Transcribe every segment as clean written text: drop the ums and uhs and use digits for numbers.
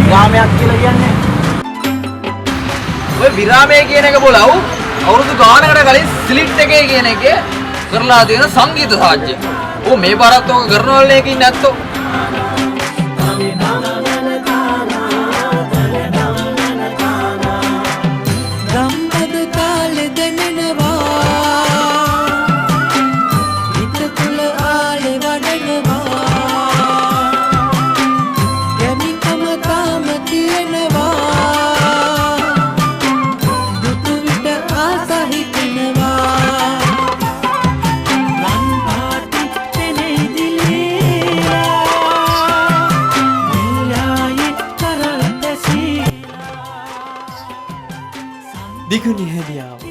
විරාමයක් කියලා කියන්නේ. ඔය විරාමයේ කියන එක බලව අවුරුදු ගානකට කලින් ස්ලිට් එකේ කියන එකේ කරලා තියෙන සංගීත සාජ්‍ය. ඕ මේ බරත් ඔක කරනවලනේ කින් නැත්තෝ. දිගුනි හැදියාව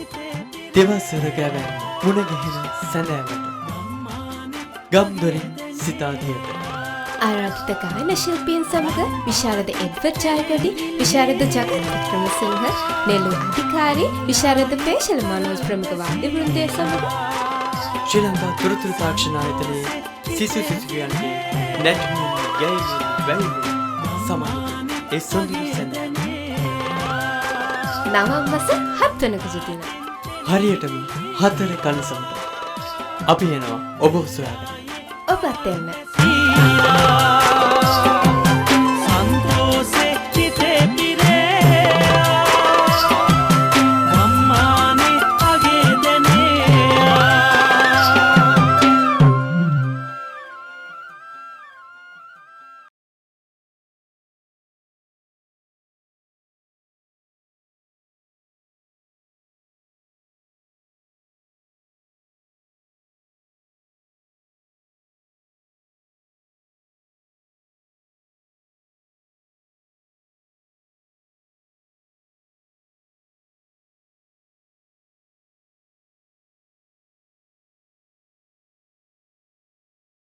දෙවසර ගැවැන් මුණ ගැහෙන සැඳෑවට ගම්දොරින් සිතාදියට ආරාධිත ගායන ශිල්පීන් සමග විශාරද එඩ්වඩ් ජයගඩි, විශාරද ජගත් වික්‍රමසිංහ, නෙළු අධිකාරී, විශාරද පේශල මනෝජ් ප්‍රමුඛ වාද්‍ය වෘන්දය සමග ශ්‍රී ලංකා තොරතුරු තාක්ෂණ ආයතනයේ සිසු සිසුවියන්ගේ නැටුමින් ගැයීමෙන් වැයීමෙන් සමාහිත ඒ සොඳුරු සැඳෑම නවම් මාස 7 වෙනිදා දින හරියටම 4 කලසමට අපි එනවා ඔබ සොයාගෙන ඔබත් එන්න